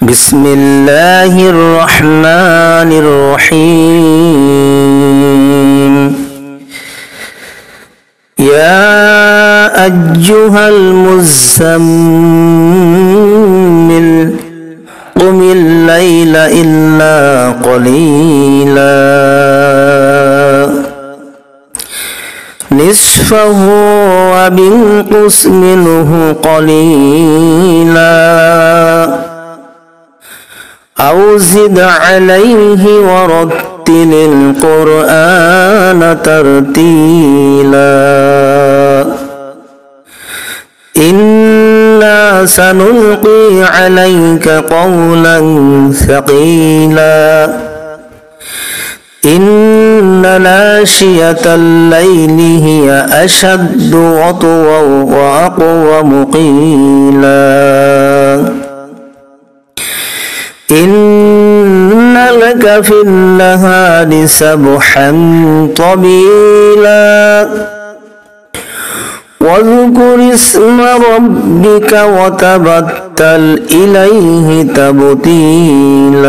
بسم الله الرحمن الرحيم يا أيها المزمل قم الليل إلا قليلا نصفه وانقص منه قليلا أو زد عليه ورتل القرآن ترتيلا إنا سنلقي عليك قولا ثقيلا إن ناشئة الليل هي أشد وطئا وأقوم قيلا إن لك في النهار سبحا طويلا واذكر اسم ربك وتبتل إليه تبتيلا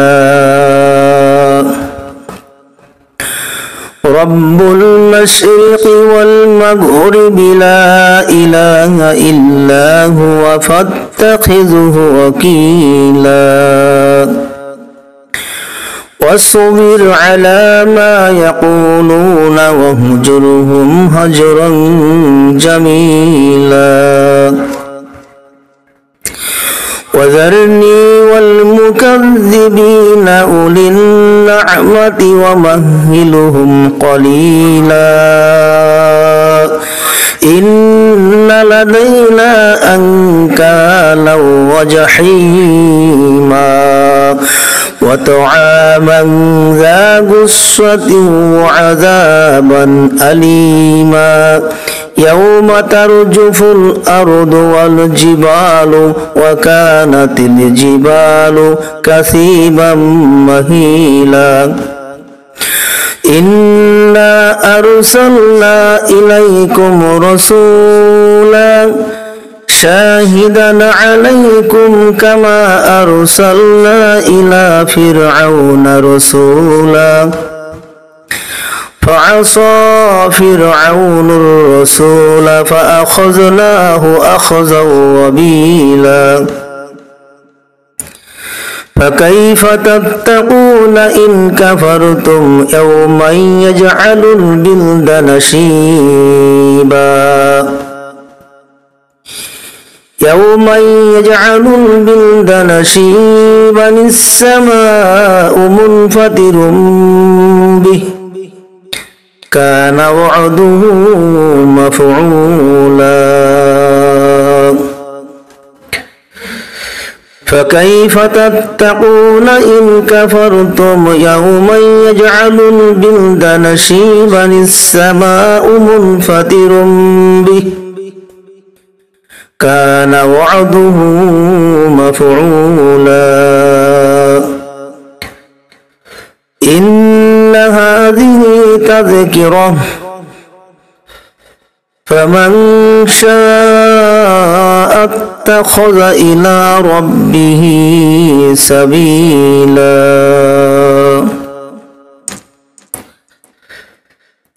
رب المشرق والمغرب لا إله إلا هو فاتخذه وكيلا واصبر على ما يقولون واهجرهم هجرا جميلا وذرني والمكذبين أولي النعمة ومهلهم قليلا إن لدينا أنكالا وجحيما وطعاما ذا غصة وعذابا أليما يوم ترجف الأرض والجبال وكانت الجبال كثيبا مهيلا إنا أرسلنا إليكم رسولا شاهدا عليكم كما أرسلنا إلى فرعون رسولا فعصى فرعون الرسول فأخذناه أخذا وبيلا فكيف تتقون إن كفرتم يوما يجعل البلدان شيبا يوما يجعل البلدان شيبا السماء منفطر به كان وعده مفعولا فكيف تتقون إن كفرتم يوما يجعل البلدان شيبا السماء منفطر به كان وعده مفعولا إن هذه تذكرة فمن شاء اتخذ إلى ربه سبيلا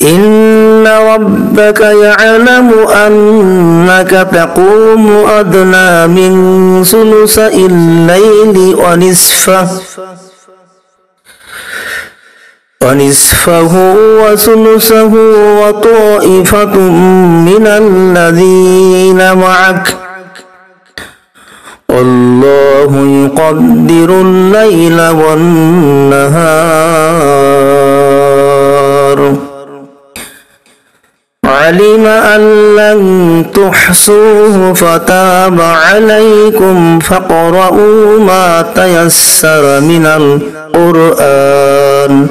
إن ربك يعلم أنك تقوم أدنى من ثلثي الليل ونصفه وثلثه وطائفة من الذين معك والله يقدر الليل والنهار علم أن لن تحصوه فتاب عليكم فاقرؤوا ما تيسر من القرآن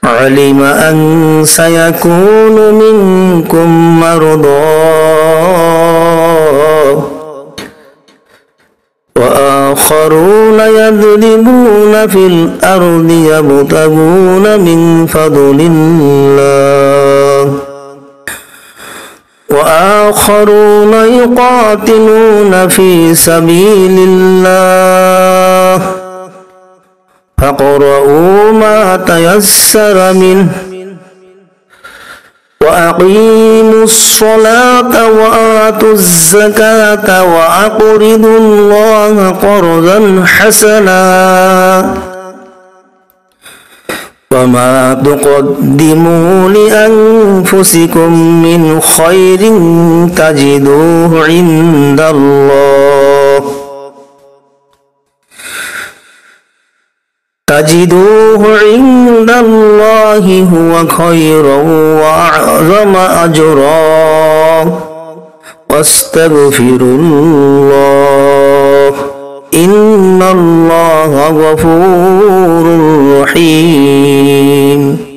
علم أن سيكون منكم مرضى وآخرون يضربون في الأرض يبتغون من فضل الله وآخرون يقاتلون في سبيل الله فاقرؤوا ما تيسر منه وأقيموا الصلاة وآتوا الزكاة وأقرضوا الله قرضا حسنا وما تقدموا لأنفسكم من خير تجدوه عند الله هو خيرا وأعظم أجرا واستغفروا الله إن الله غفور رحيم